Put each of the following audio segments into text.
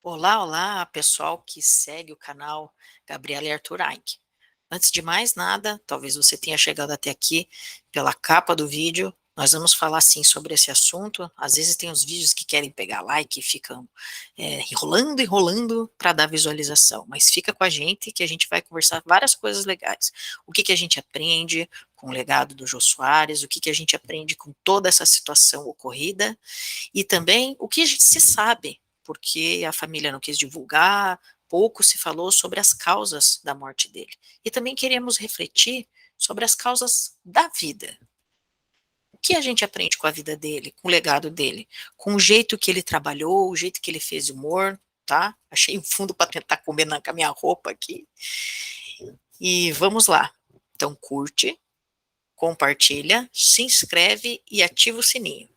Olá, olá, pessoal que segue o canal Gabriela e Arthur Aink. Antes de mais nada, talvez você tenha chegado até aqui pela capa do vídeo. Nós vamos falar sim sobre esse assunto. Às vezes tem uns vídeos que querem pegar like e ficam enrolando, enrolando para dar visualização. Mas fica com a gente que a gente vai conversar várias coisas legais. O que que a gente aprende com o legado do Jô Soares, o que que a gente aprende com toda essa situação ocorrida e também o que a gente se sabe, porque a família não quis divulgar, pouco se falou sobre as causas da morte dele. E também queremos refletir sobre as causas da vida. O que a gente aprende com a vida dele, com o legado dele, com o jeito que ele trabalhou, o jeito que ele fez humor, tá? Achei um fundo para tentar combinar com a minha roupa aqui. E vamos lá. Então curte, compartilha, se inscreve e ativa o sininho.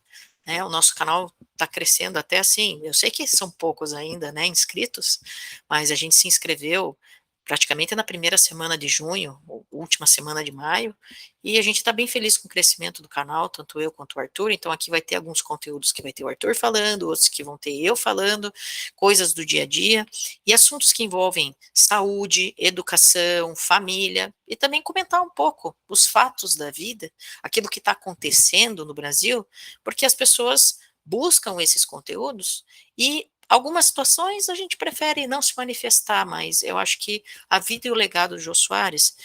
O nosso canal está crescendo até assim, eu sei que são poucos ainda, né, inscritos, mas a gente se inscreveu praticamente na primeira semana de junho, ou última semana de maio, e a gente está bem feliz com o crescimento do canal, tanto eu quanto o Arthur. Então aqui vai ter alguns conteúdos que vai ter o Arthur falando, outros que vão ter eu falando, coisas do dia a dia, e assuntos que envolvem saúde, educação, família, e também comentar um pouco os fatos da vida, aquilo que está acontecendo no Brasil, porque as pessoas buscam esses conteúdos e algumas situações a gente prefere não se manifestar, mas eu acho que a vida e o legado do Jô Soares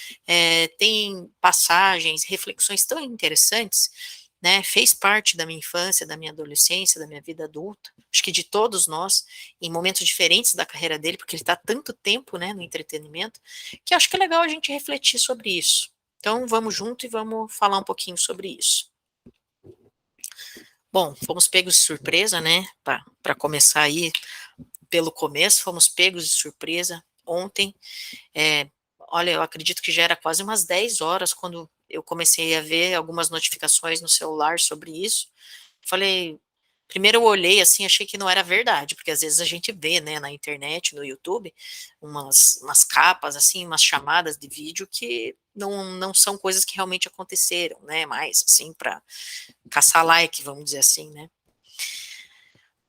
tem passagens, reflexões tão interessantes, né, fez parte da minha infância, da minha adolescência, da minha vida adulta, acho que de todos nós, em momentos diferentes da carreira dele, porque ele está tanto tempo, né, no entretenimento, que acho que é legal a gente refletir sobre isso. Então vamos junto e vamos falar um pouquinho sobre isso. Bom, fomos pegos de surpresa, né? Para começar aí pelo começo, fomos pegos de surpresa ontem. Olha, eu acredito que já era quase umas 10 horas quando eu comecei a ver algumas notificações no celular sobre isso. Falei, primeiro eu olhei assim, achei que não era verdade, porque às vezes a gente vê, né, na internet, no YouTube, umas capas, assim, umas chamadas de vídeo que não são coisas que realmente aconteceram, né, mais assim, para caçar like, vamos dizer assim, né.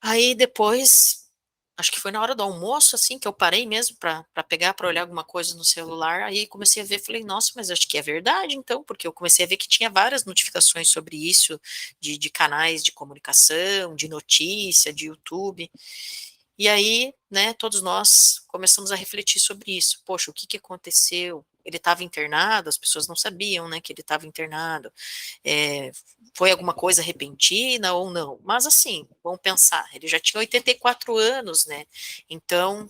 Aí depois, acho que foi na hora do almoço, assim, que eu parei mesmo para pegar, para olhar alguma coisa no celular, aí comecei a ver, falei: "Nossa, mas acho que é verdade então", porque eu comecei a ver que tinha várias notificações sobre isso, de canais de comunicação, de notícia, de YouTube. E aí, né, todos nós começamos a refletir sobre isso. Poxa, o que que aconteceu? Ele estava internado, as pessoas não sabiam, né, que ele estava internado. Eh, Foi alguma coisa repentina ou não? Mas assim, vamos pensar, ele já tinha 84 anos, né? Então,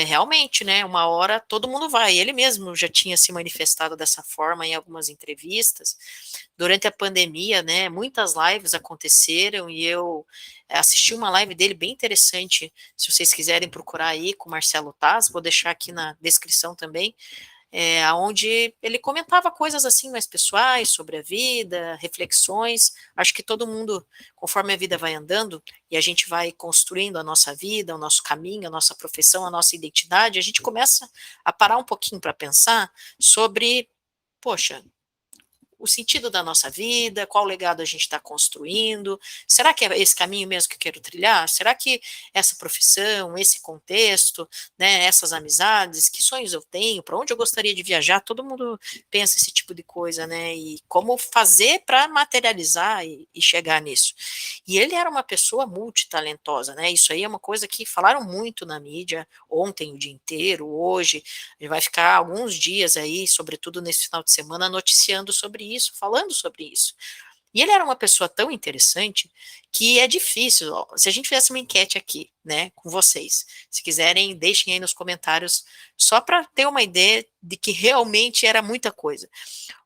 realmente, né, uma hora todo mundo vai. Ele mesmo já tinha se manifestado dessa forma em algumas entrevistas. Durante a pandemia, né, muitas lives aconteceram e eu assisti uma live dele bem interessante, se vocês quiserem procurar aí com Marcelo Taz, vou deixar aqui na descrição também, onde ele comentava coisas assim mais pessoais sobre a vida, reflexões. Acho que todo mundo, conforme a vida vai andando e a gente vai construindo a nossa vida, o nosso caminho, a nossa profissão, a nossa identidade, a gente começa a parar um pouquinho para pensar sobre, poxa, o sentido da nossa vida, qual legado a gente está construindo, será que é esse caminho mesmo que eu quero trilhar? Será que essa profissão, esse contexto, né, essas amizades, que sonhos eu tenho, para onde eu gostaria de viajar? Todo mundo pensa esse tipo de coisa, né, e como fazer para materializar e chegar nisso. E ele era uma pessoa multitalentosa, né, isso aí é uma coisa que falaram muito na mídia, ontem o dia inteiro, hoje, ele vai ficar alguns dias aí, sobretudo nesse final de semana, noticiando sobre isso, falando sobre isso. E ele era uma pessoa tão interessante que é difícil, ó, se a gente fizesse uma enquete aqui, né, com vocês, se quiserem, deixem aí nos comentários, só para ter uma ideia de que realmente era muita coisa.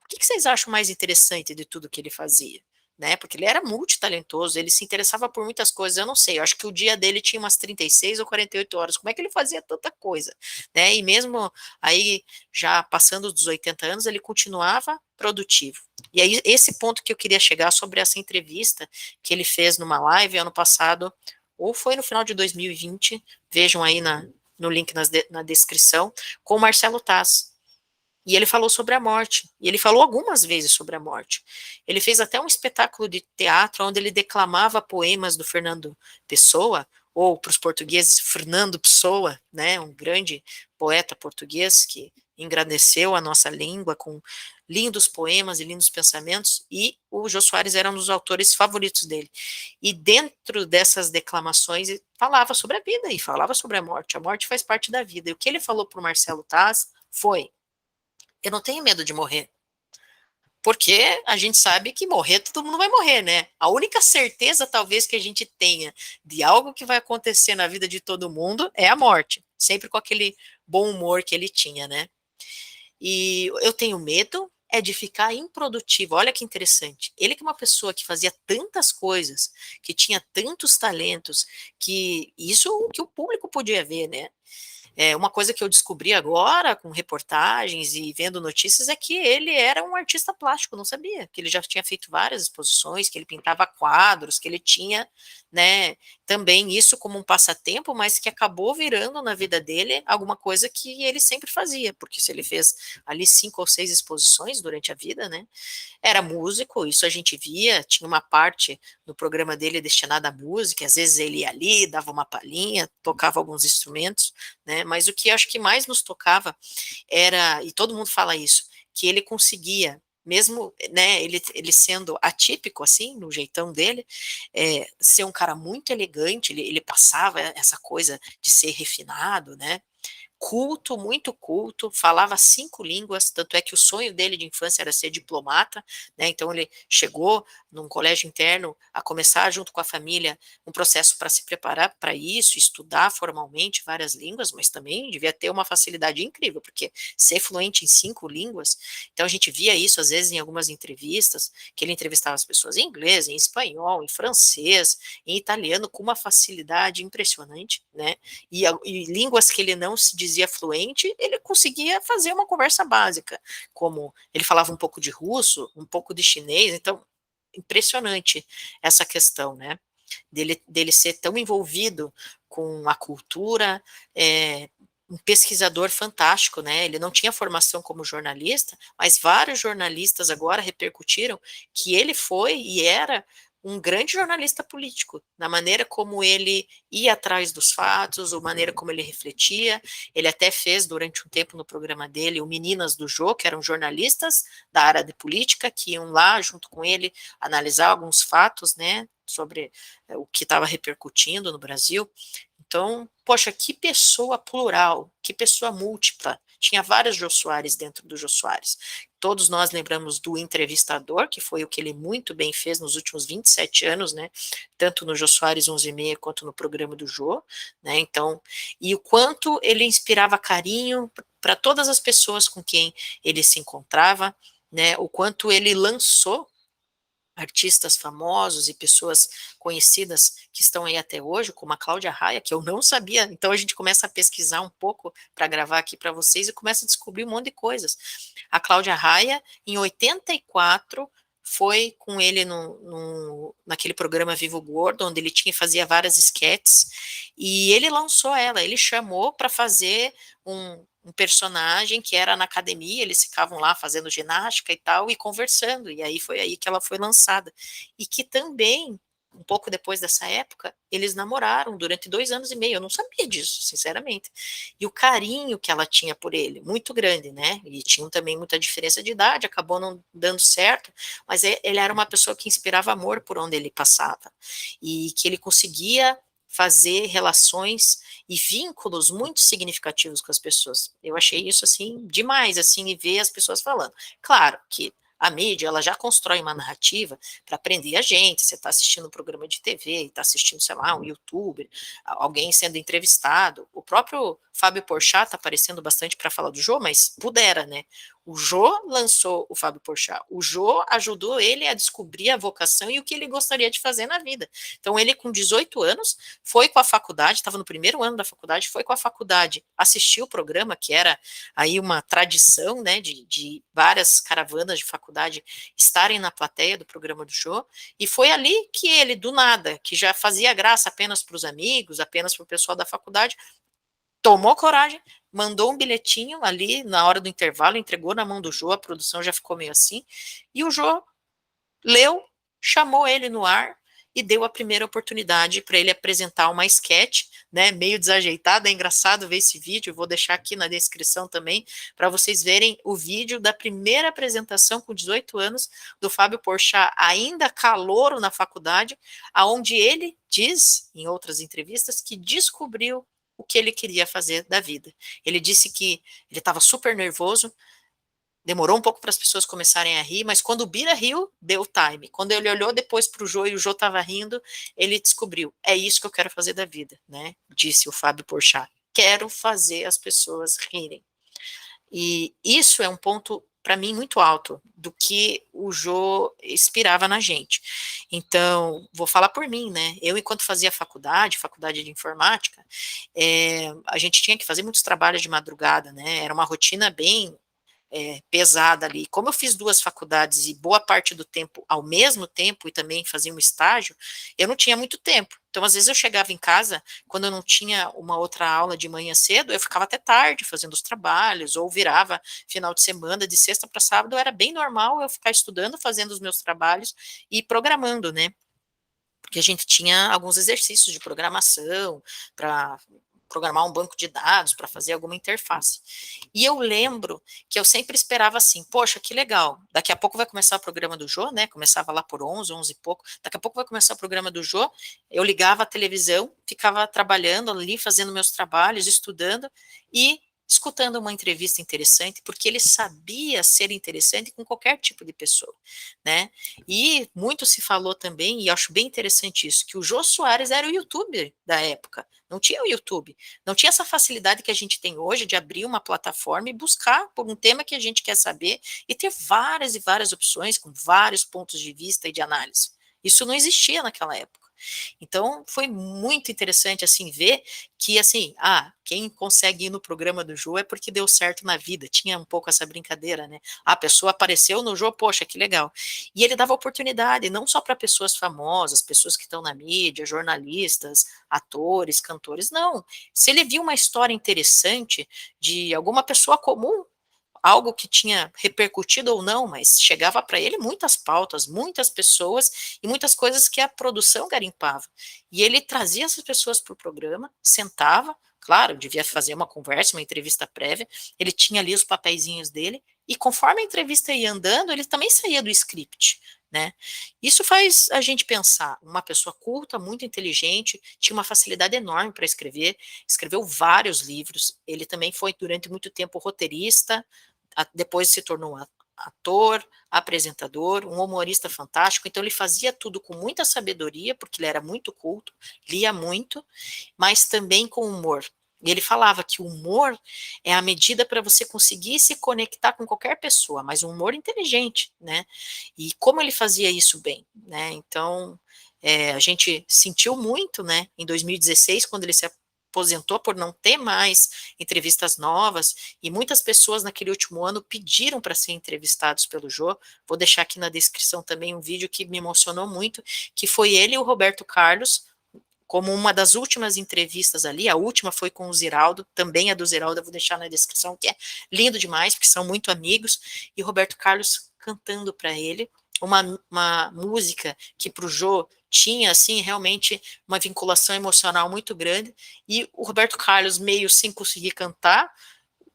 O que que vocês acham mais interessante de tudo que ele fazia? Né, porque ele era multitalentoso, ele se interessava por muitas coisas, eu não sei, eu acho que o dia dele tinha umas 36 ou 48 horas, como é que ele fazia tanta coisa? Né, e mesmo aí, já passando dos 80 anos, ele continuava produtivo. E aí, esse ponto que eu queria chegar sobre essa entrevista que ele fez numa live ano passado, ou foi no final de 2020, vejam aí no link na descrição, com o Marcelo Taz. E ele falou sobre a morte, e ele falou algumas vezes sobre a morte. Ele fez até um espetáculo de teatro onde ele declamava poemas do Fernando Pessoa, ou para os portugueses, Fernando Pessoa, né, um grande poeta português que engrandeceu a nossa língua com lindos poemas e lindos pensamentos, e o Jô Soares era um dos autores favoritos dele. E dentro dessas declamações, ele falava sobre a vida e falava sobre a morte faz parte da vida. E o que ele falou para o Marcelo Taz foi: eu não tenho medo de morrer, porque a gente sabe que morrer, todo mundo vai morrer, né? A única certeza, talvez, que a gente tenha de algo que vai acontecer na vida de todo mundo é a morte. Sempre com aquele bom humor que ele tinha, né? E eu tenho medo é de ficar improdutivo. Olha que interessante. Ele que é uma pessoa que fazia tantas coisas, que tinha tantos talentos, que isso que o público podia ver, né? Uma coisa que eu descobri agora, com reportagens e vendo notícias, é que ele era um artista plástico, não sabia, que ele já tinha feito várias exposições, que ele pintava quadros, que ele tinha, né, também isso como um passatempo, mas que acabou virando na vida dele alguma coisa que ele sempre fazia, porque se ele fez ali 5 ou 6 exposições durante a vida, né, era músico, isso a gente via, tinha uma parte no programa dele destinada à música, às vezes ele ia ali, dava uma palhinha, tocava alguns instrumentos, né? Mas o que eu acho que mais nos tocava era, e todo mundo fala isso, que ele conseguia, mesmo, né, ele sendo atípico, assim, no jeitão dele, ser um cara muito elegante, ele passava essa coisa de ser refinado, né? Culto, muito culto, falava 5 línguas, tanto é que o sonho dele de infância era ser diplomata, né? Então ele chegou num colégio interno a começar junto com a família um processo para se preparar para isso, estudar formalmente várias línguas, mas também devia ter uma facilidade incrível, porque ser fluente em 5 línguas, então a gente via isso às vezes em algumas entrevistas, que ele entrevistava as pessoas em inglês, em espanhol, em francês, em italiano com uma facilidade impressionante, né? E línguas que ele não se dizia fluente, ele conseguia fazer uma conversa básica, como ele falava um pouco de russo, um pouco de chinês, então, impressionante essa questão, né, dele ser tão envolvido com a cultura, um pesquisador fantástico, né, ele não tinha formação como jornalista, mas vários jornalistas agora repercutiram que ele foi e era um grande jornalista político, na maneira como ele ia atrás dos fatos, a maneira como ele refletia. Ele até fez durante um tempo no programa dele o Meninas do Jô, que eram jornalistas da área de política que iam lá junto com ele analisar alguns fatos, né, sobre o que estava repercutindo no Brasil. Então, poxa, que pessoa plural, que pessoa múltipla. Tinha vários Jô Soares dentro do Jô Soares. Todos nós lembramos do entrevistador, que foi o que ele muito bem fez nos últimos 27 anos, né? Tanto no Jô Soares 11:30 quanto no programa do Jô, né? Então, e o quanto ele inspirava carinho para todas as pessoas com quem ele se encontrava, né? O quanto ele lançou artistas famosos e pessoas conhecidas que estão aí até hoje, como a Cláudia Raia, que eu não sabia. Então a gente começa a pesquisar um pouco para gravar aqui para vocês e começa a descobrir um monte de coisas. A Cláudia Raia, em 84, foi com ele naquele programa Vivo Gordo, onde ele fazia várias esquetes, e ele lançou ela, ele chamou para fazer um personagem que era na academia, eles ficavam lá fazendo ginástica e tal, e conversando, e aí foi aí que ela foi lançada. E que também, um pouco depois dessa época, eles namoraram durante 2 anos e meio, eu não sabia disso, sinceramente. E o carinho que ela tinha por ele, muito grande, né? E tinham também muita diferença de idade, acabou não dando certo, mas ele era uma pessoa que inspirava amor por onde ele passava, e que ele conseguia fazer relações e vínculos muito significativos com as pessoas. Eu achei isso assim demais, assim, e ver as pessoas falando. Claro que a mídia ela já constrói uma narrativa para prender a gente. Você está assistindo um programa de TV, está assistindo, sei lá, um youtuber, alguém sendo entrevistado. O próprio Fábio Porchat está aparecendo bastante para falar do Jô, mas pudera, né? O Jô lançou o Fábio Porchat. O Jô ajudou ele a descobrir a vocação e o que ele gostaria de fazer na vida. Então, ele, com 18 anos, foi com a faculdade, estava no primeiro ano da faculdade, foi com a faculdade, assistiu o programa, que era aí uma tradição, né, de várias caravanas de faculdade estarem na plateia do programa do Jô, e foi ali que ele, do nada, que já fazia graça apenas para os amigos, apenas para o pessoal da faculdade, tomou coragem, mandou um bilhetinho ali na hora do intervalo, entregou na mão do Jô, a produção já ficou meio assim, e o Jô leu, chamou ele no ar, e deu a primeira oportunidade para ele apresentar uma sketch, né, meio desajeitada. É engraçado ver esse vídeo, vou deixar aqui na descrição também, para vocês verem o vídeo da primeira apresentação com 18 anos do Fábio Porchat, ainda calouro na faculdade, aonde ele diz, em outras entrevistas, que descobriu o que ele queria fazer da vida. Ele disse que ele estava super nervoso, demorou um pouco para as pessoas começarem a rir, mas quando o Bira riu, deu o time. Quando ele olhou depois para o Jô e o Jô estava rindo, ele descobriu, é isso que eu quero fazer da vida, né? Disse o Fábio Porchat. Quero fazer as pessoas rirem. E isso é um ponto, para mim, muito alto do que o Jô inspirava na gente. Então, vou falar por mim, né? Eu, enquanto fazia faculdade de informática, a gente tinha que fazer muitos trabalhos de madrugada, né? Era uma rotina bem pesada ali. Como eu fiz duas faculdades e boa parte do tempo ao mesmo tempo e também fazia um estágio, eu não tinha muito tempo. Então, às vezes eu chegava em casa, quando eu não tinha uma outra aula de manhã cedo, eu ficava até tarde fazendo os trabalhos, ou virava final de semana, de sexta para sábado, era bem normal eu ficar estudando, fazendo os meus trabalhos e programando, né? Porque a gente tinha alguns exercícios de programação para programar um banco de dados, para fazer alguma interface. E eu lembro que eu sempre esperava assim, poxa, que legal, daqui a pouco vai começar o programa do Jô, né, começava lá por 11, 11 e pouco, daqui a pouco vai começar o programa do Jô, eu ligava a televisão, ficava trabalhando ali, fazendo meus trabalhos, estudando, e escutando uma entrevista interessante, porque ele sabia ser interessante com qualquer tipo de pessoa, né, e muito se falou também, e acho bem interessante isso, que o Jô Soares era o youtuber da época, não tinha o YouTube, não tinha essa facilidade que a gente tem hoje de abrir uma plataforma e buscar por um tema que a gente quer saber e ter várias e várias opções com vários pontos de vista e de análise. Isso não existia naquela época. Então, foi muito interessante, assim, ver que, assim, quem consegue ir no programa do Jô é porque deu certo na vida, tinha um pouco essa brincadeira, né? A pessoa apareceu no Jô, poxa, que legal. E ele dava oportunidade, não só para pessoas famosas, pessoas que estão na mídia, jornalistas, atores, cantores, não. Se ele viu uma história interessante de alguma pessoa comum, algo que tinha repercutido ou não, mas chegava para ele muitas pautas, muitas pessoas e muitas coisas que a produção garimpava. E ele trazia essas pessoas para o programa, sentava, claro, devia fazer uma conversa, uma entrevista prévia, ele tinha ali os papeizinhos dele, e conforme a entrevista ia andando, ele também saía do script, né? Isso faz a gente pensar, uma pessoa culta, muito inteligente, tinha uma facilidade enorme para escrever, escreveu vários livros, ele também foi durante muito tempo roteirista, depois se tornou ator, apresentador, um humorista fantástico, então ele fazia tudo com muita sabedoria, porque ele era muito culto, lia muito, mas também com humor. E ele falava que o humor é a medida para você conseguir se conectar com qualquer pessoa, mas um humor inteligente, né? E como ele fazia isso bem, né? Então, a gente sentiu muito, né? Em 2016, quando ele se aposentou por não ter mais entrevistas novas, e muitas pessoas naquele último ano pediram para ser entrevistados pelo Jô. Vou deixar aqui na descrição também um vídeo que me emocionou muito, que foi ele e o Roberto Carlos, como uma das últimas entrevistas ali, a última foi com o Ziraldo, também a do Ziraldo eu vou deixar na descrição, que é lindo demais, porque são muito amigos, e o Roberto Carlos cantando para ele, uma música que para o Jô tinha, assim, realmente uma vinculação emocional muito grande, e o Roberto Carlos meio sem conseguir cantar,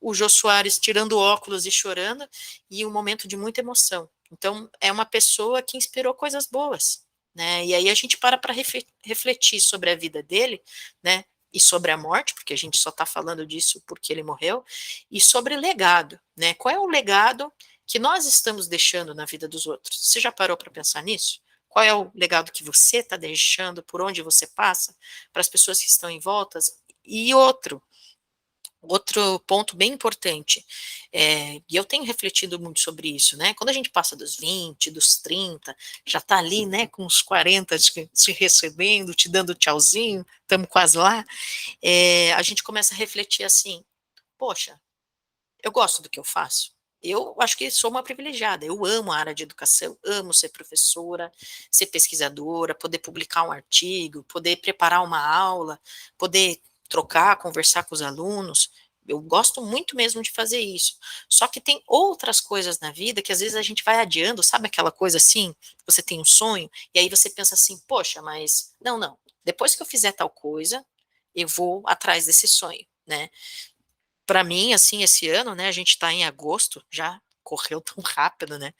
o Jô Soares tirando óculos e chorando, e um momento de muita emoção. Então, é uma pessoa que inspirou coisas boas, né? E aí a gente para refletir sobre a vida dele, né? E sobre a morte, porque a gente só está falando disso porque ele morreu, e sobre legado, né? Qual é o legado que nós estamos deixando na vida dos outros? Você já parou para pensar nisso? Qual é o legado que você está deixando, por onde você passa, para as pessoas que estão em volta? E outro ponto bem importante, e eu tenho refletido muito sobre isso, né? Quando a gente passa dos 20, dos 30, já está ali, né, com os 40 te recebendo, te dando tchauzinho, estamos quase lá, a gente começa a refletir assim, poxa, eu gosto do que eu faço. Eu acho que sou uma privilegiada, eu amo a área de educação, amo ser professora, ser pesquisadora, poder publicar um artigo, poder preparar uma aula, poder trocar, conversar com os alunos. eu gosto muito mesmo de fazer isso. Só que tem outras coisas na vida que às vezes a gente vai adiando, sabe aquela coisa assim? Você tem um sonho, e aí você pensa assim, poxa, mas não, depois que eu fizer tal coisa, eu vou atrás desse sonho, né? Para mim, assim, esse ano, né, a gente está em agosto, já correu tão rápido, né?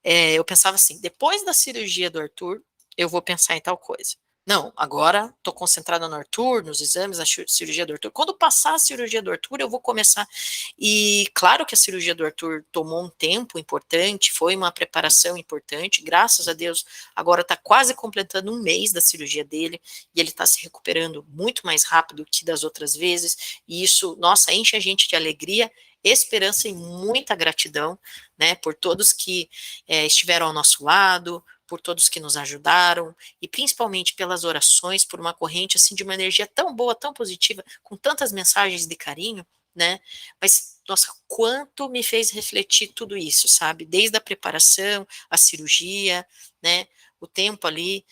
Eu pensava assim, depois da cirurgia do Arthur, eu vou pensar em tal coisa. Não, agora estou concentrada no Arthur, nos exames, na cirurgia do Arthur. Quando passar a cirurgia do Arthur, eu vou começar. E claro que a cirurgia do Arthur tomou um tempo importante, foi uma preparação importante. Graças a Deus, agora está quase completando um mês da cirurgia dele e ele está se recuperando muito mais rápido que das outras vezes. E isso, nossa, enche a gente de alegria, esperança e muita gratidão, né, por todos que estiveram ao nosso lado, por todos que nos ajudaram, e principalmente pelas orações, por uma corrente assim de uma energia tão boa, tão positiva, com tantas mensagens de carinho, né? Mas, nossa, quanto me fez refletir tudo isso, sabe? Desde a preparação, a cirurgia, né? O tempo ali,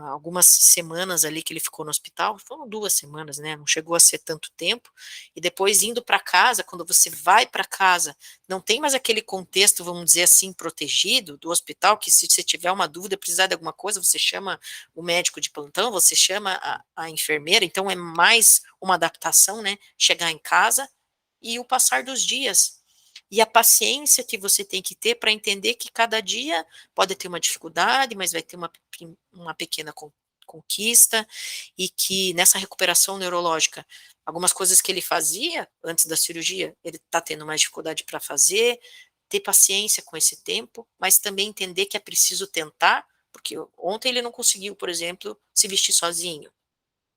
algumas semanas ali que ele ficou no hospital, foram 2 semanas, né? Não chegou a ser tanto tempo. E depois indo para casa, quando você vai para casa, não tem mais aquele contexto, vamos dizer assim, protegido do hospital, que se você tiver uma dúvida, precisar de alguma coisa, você chama o médico de plantão, você chama a enfermeira, então é mais uma adaptação, né? Chegar em casa e o passar dos dias. E a paciência que você tem que ter para entender que cada dia pode ter uma dificuldade, mas vai ter uma pequena conquista, e que nessa recuperação neurológica, algumas coisas que ele fazia antes da cirurgia, ele está tendo mais dificuldade para fazer, ter paciência com esse tempo, mas também entender que é preciso tentar, porque ontem ele não conseguiu, por exemplo, se vestir sozinho.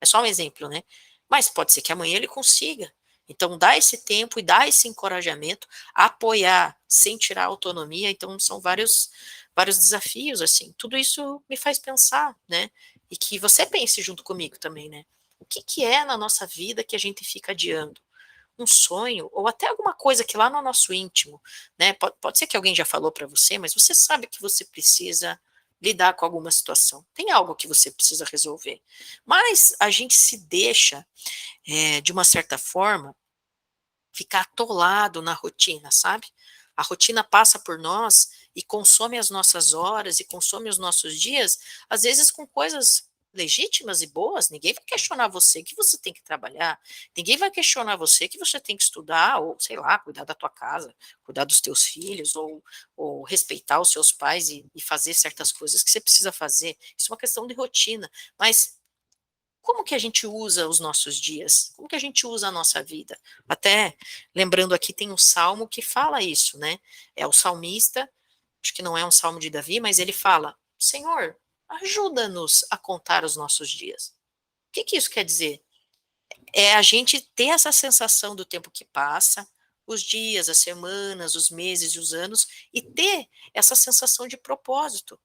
É só um exemplo, né? Mas pode ser que amanhã ele consiga. Então, dá esse tempo e dá esse encorajamento, apoiar sem tirar a autonomia. Então, são vários desafios, assim. Tudo isso me faz pensar, né? E que você pense junto comigo também, né? O que, que é na nossa vida que a gente fica adiando? Um sonho, ou até alguma coisa que lá no nosso íntimo, né? Pode ser que alguém já falou para você, mas você sabe que você precisa lidar com alguma situação. Tem algo que você precisa resolver. Mas a gente se deixa, de uma certa forma, ficar atolado na rotina, sabe? A rotina passa por nós e consome as nossas horas e consome os nossos dias, às vezes com coisas legítimas e boas. Ninguém vai questionar você que você tem que trabalhar, ninguém vai questionar você que você tem que estudar, ou sei lá, cuidar da tua casa, cuidar dos teus filhos, ou respeitar os seus pais e fazer certas coisas que você precisa fazer. Isso é uma questão de rotina, mas como que a gente usa os nossos dias? Como que a gente usa a nossa vida? Até lembrando aqui, tem um salmo que fala isso, né? É o salmista, acho que não é um salmo de Davi, mas ele fala: Senhor, ajuda-nos a contar os nossos dias. O que que isso quer dizer? É a gente ter essa sensação do tempo que passa, os dias, as semanas, os meses e os anos, e ter essa sensação de propósito,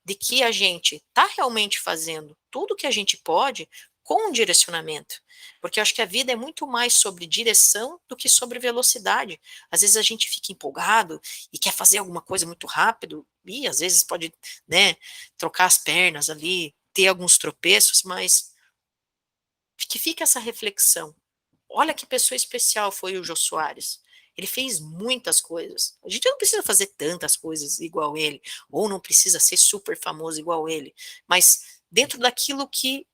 de que a gente está realmente fazendo tudo o que a gente pode com um direcionamento. Porque eu acho que a vida é muito mais sobre direção do que sobre velocidade. Às vezes a gente fica empolgado e quer fazer alguma coisa muito rápido, e às vezes pode, né, trocar as pernas ali, ter alguns tropeços, mas que fica essa reflexão. Olha que pessoa especial foi o Jô Soares. Ele fez muitas coisas. A gente não precisa fazer tantas coisas igual ele, ou não precisa ser super famoso igual ele, mas dentro daquilo que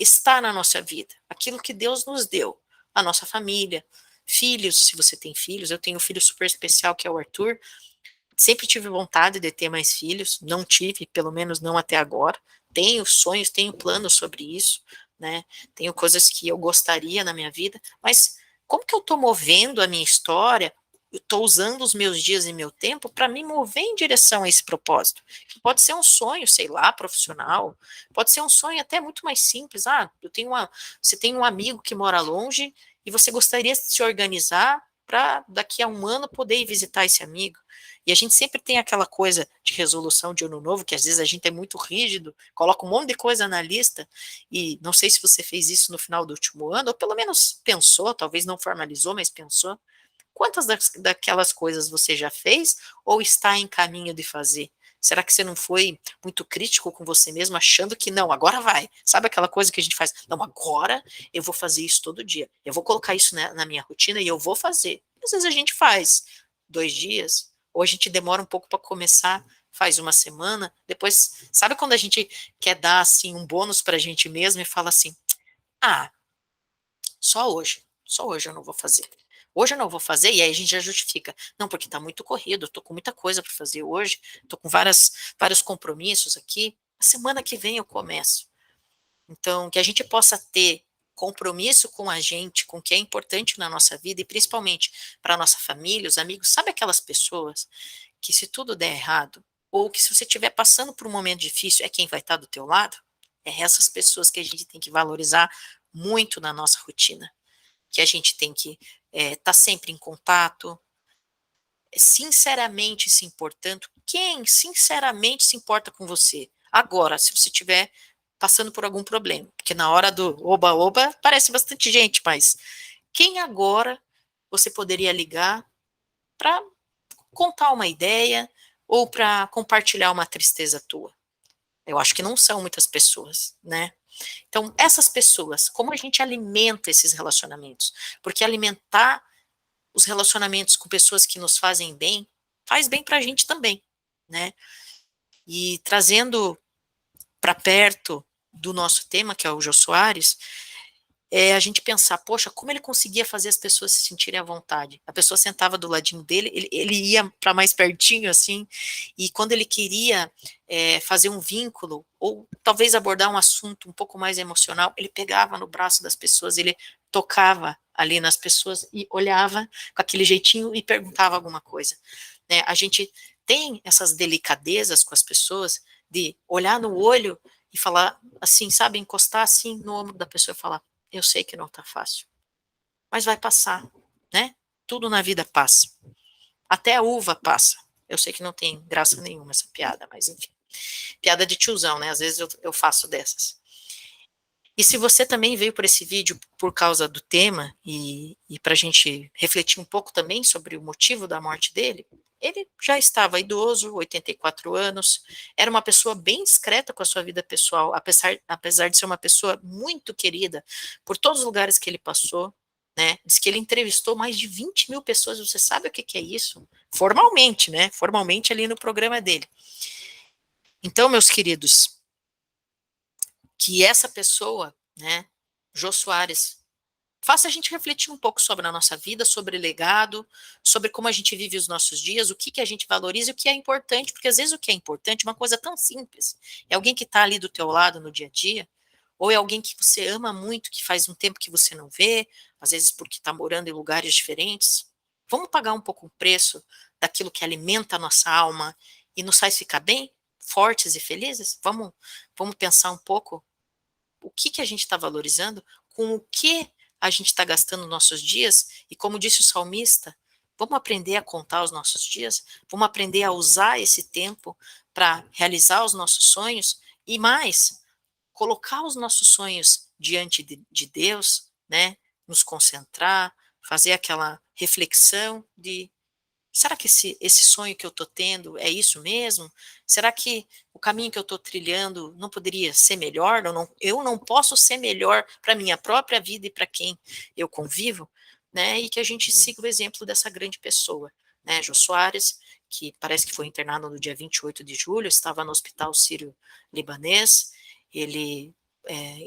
está na nossa vida, aquilo que Deus nos deu, a nossa família, filhos, se você tem filhos, eu tenho um filho super especial que é o Arthur. Sempre tive vontade de ter mais filhos, não tive, pelo menos não até agora. Tenho sonhos, tenho planos sobre isso, né? Tenho coisas que eu gostaria na minha vida, mas como que eu estou movendo a minha história? Eu estou usando os meus dias e meu tempo para me mover em direção a esse propósito. Pode ser um sonho, sei lá, profissional, pode ser um sonho até muito mais simples. Você tem um amigo que mora longe e você gostaria de se organizar para daqui a um ano poder ir visitar esse amigo. E a gente sempre tem aquela coisa de resolução de ano novo, que às vezes a gente é muito rígido, coloca um monte de coisa na lista, e não sei se você fez isso no final do último ano, ou pelo menos pensou, talvez não formalizou, mas pensou. Quantas daquelas coisas você já fez ou está em caminho de fazer? Será que você não foi muito crítico com você mesmo, achando que não, agora vai? Sabe aquela coisa que a gente faz? Não, agora eu vou fazer isso todo dia. Eu vou colocar isso na minha rotina e eu vou fazer. Às vezes a gente faz 2 dias, ou a gente demora um pouco para começar, faz uma semana, depois, sabe quando a gente quer dar assim um bônus para a gente mesmo e fala assim, ah, só hoje eu não vou fazer. Hoje eu não vou fazer, e aí a gente já justifica. Não, porque está muito corrido, eu tô com muita coisa para fazer hoje, tô com vários compromissos aqui. A semana que vem eu começo. Então, que a gente possa ter compromisso com a gente, com o que é importante na nossa vida, e principalmente para a nossa família, os amigos, sabe aquelas pessoas que se tudo der errado, ou que se você estiver passando por um momento difícil, é quem vai estar do teu lado? É essas pessoas que a gente tem que valorizar muito na nossa rotina, que a gente tem que estar sempre em contato, sinceramente se importando. Quem sinceramente se importa com você? Agora, se você estiver passando por algum problema, porque na hora do oba-oba parece bastante gente, mas quem agora você poderia ligar para contar uma ideia ou para compartilhar uma tristeza tua? Eu acho que não são muitas pessoas, né? Então, essas pessoas, como a gente alimenta esses relacionamentos? Porque alimentar os relacionamentos com pessoas que nos fazem bem, faz bem para a gente também, né? E trazendo para perto do nosso tema, que é o Jô Soares, a gente pensar, poxa, como ele conseguia fazer as pessoas se sentirem à vontade. A pessoa sentava do ladinho dele, ele ia para mais pertinho, assim, e quando ele queria fazer um vínculo, ou talvez abordar um assunto um pouco mais emocional, ele pegava no braço das pessoas, ele tocava ali nas pessoas e olhava com aquele jeitinho e perguntava alguma coisa. Né? A gente tem essas delicadezas com as pessoas de olhar no olho e falar assim, sabe, encostar assim no ombro da pessoa e falar, eu sei que não tá fácil, mas vai passar, né? Tudo na vida passa. Até a uva passa. Eu sei que não tem graça nenhuma essa piada, mas enfim. Piada de tiozão, né? Às vezes eu faço dessas. E se você também veio por esse vídeo por causa do tema, e para a gente refletir um pouco também sobre o motivo da morte dele, ele já estava idoso, 84 anos, era uma pessoa bem discreta com a sua vida pessoal, apesar de ser uma pessoa muito querida por todos os lugares que ele passou, né? Diz que ele entrevistou mais de 20 mil pessoas, você sabe o que é isso? Formalmente, né? Formalmente ali no programa dele. Então, meus queridos, que essa pessoa, né, Jô Soares, faça a gente refletir um pouco sobre a nossa vida, sobre legado, sobre como a gente vive os nossos dias, o que, que a gente valoriza e o que é importante, porque às vezes o que é importante é uma coisa tão simples, é alguém que está ali do teu lado no dia a dia, ou é alguém que você ama muito, que faz um tempo que você não vê, às vezes porque está morando em lugares diferentes. Vamos pagar um pouco o preço daquilo que alimenta a nossa alma e nos faz ficar bem, fortes e felizes? Vamos pensar um pouco o que, que a gente está valorizando, com o que a gente está gastando nossos dias, e como disse o salmista, vamos aprender a contar os nossos dias, vamos aprender a usar esse tempo para realizar os nossos sonhos, e mais, colocar os nossos sonhos diante de Deus, né, nos concentrar, fazer aquela reflexão de será que esse sonho que eu estou tendo é isso mesmo? Será que o caminho que eu estou trilhando não poderia ser melhor? Eu não posso ser melhor para a minha própria vida e para quem eu convivo? Né? E que a gente siga o exemplo dessa grande pessoa, né? Jô Soares, que parece que foi internado no dia 28 de julho, estava no Hospital Sírio-Libanês, ele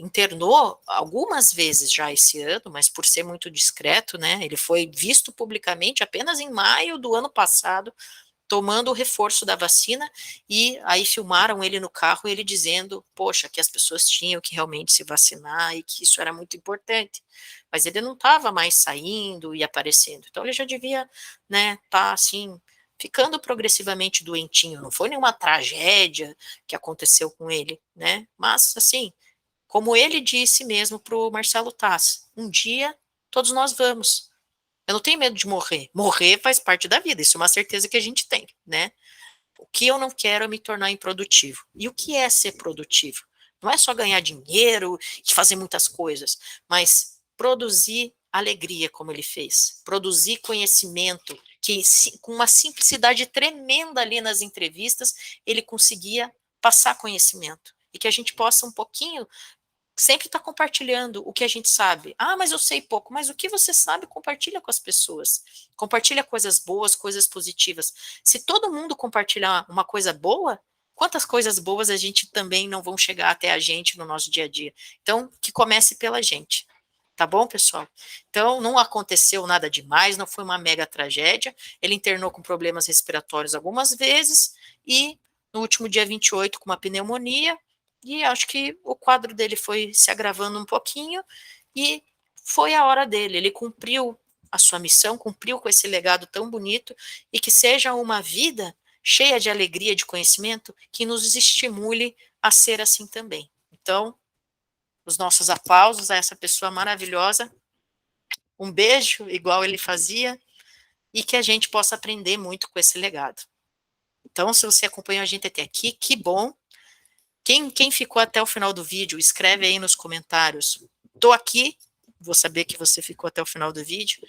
internou algumas vezes já esse ano, mas por ser muito discreto, né, ele foi visto publicamente apenas em maio do ano passado, tomando o reforço da vacina, e aí filmaram ele no carro, ele dizendo, poxa, que as pessoas tinham que realmente se vacinar e que isso era muito importante, mas ele não estava mais saindo e aparecendo, então ele já devia, né, tá assim, ficando progressivamente doentinho, não foi nenhuma tragédia que aconteceu com ele, né, mas assim, como ele disse mesmo para o Marcelo Taz, um dia todos nós vamos. Eu não tenho medo de morrer. Morrer faz parte da vida, isso é uma certeza que a gente tem, né? O que eu não quero é me tornar improdutivo. E o que é ser produtivo? Não é só ganhar dinheiro e fazer muitas coisas, mas produzir alegria, como ele fez, produzir conhecimento, que com uma simplicidade tremenda ali nas entrevistas, ele conseguia passar conhecimento. E que a gente possa um pouquinho sempre estar compartilhando o que a gente sabe. Ah, mas eu sei pouco. Mas o que você sabe, compartilha com as pessoas. Compartilha coisas boas, coisas positivas. Se todo mundo compartilhar uma coisa boa, quantas coisas boas a gente também não vão chegar até a gente no nosso dia a dia. Então, que comece pela gente. Tá bom, pessoal? Então, não aconteceu nada demais, não foi uma mega tragédia. Ele internou com problemas respiratórios algumas vezes e no último dia 28 com uma pneumonia, e acho que o quadro dele foi se agravando um pouquinho e foi a hora dele. Ele cumpriu a sua missão, cumpriu com esse legado tão bonito e que seja uma vida cheia de alegria, de conhecimento, que nos estimule a ser assim também. Então, os nossos aplausos a essa pessoa maravilhosa, um beijo, igual ele fazia, e que a gente possa aprender muito com esse legado. Então, se você acompanhou a gente até aqui, que bom. Quem ficou até o final do vídeo, escreve aí nos comentários. Tô aqui, vou saber que você ficou até o final do vídeo.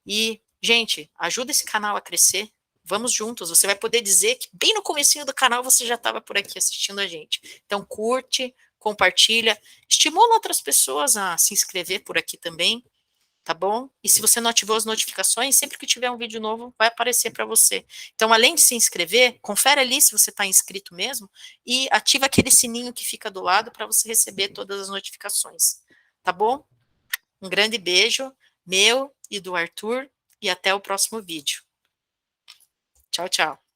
E, gente, ajuda esse canal a crescer. Vamos juntos. Você vai poder dizer que bem no comecinho do canal você já estava por aqui assistindo a gente. Então, curte, compartilha, estimula outras pessoas a se inscrever por aqui também, tá bom? E se você não ativou as notificações, sempre que tiver um vídeo novo, vai aparecer para você. Então, além de se inscrever, confere ali se você está inscrito mesmo e ativa aquele sininho que fica do lado para você receber todas as notificações, tá bom? Um grande beijo, meu e do Arthur, e até o próximo vídeo. Tchau, tchau.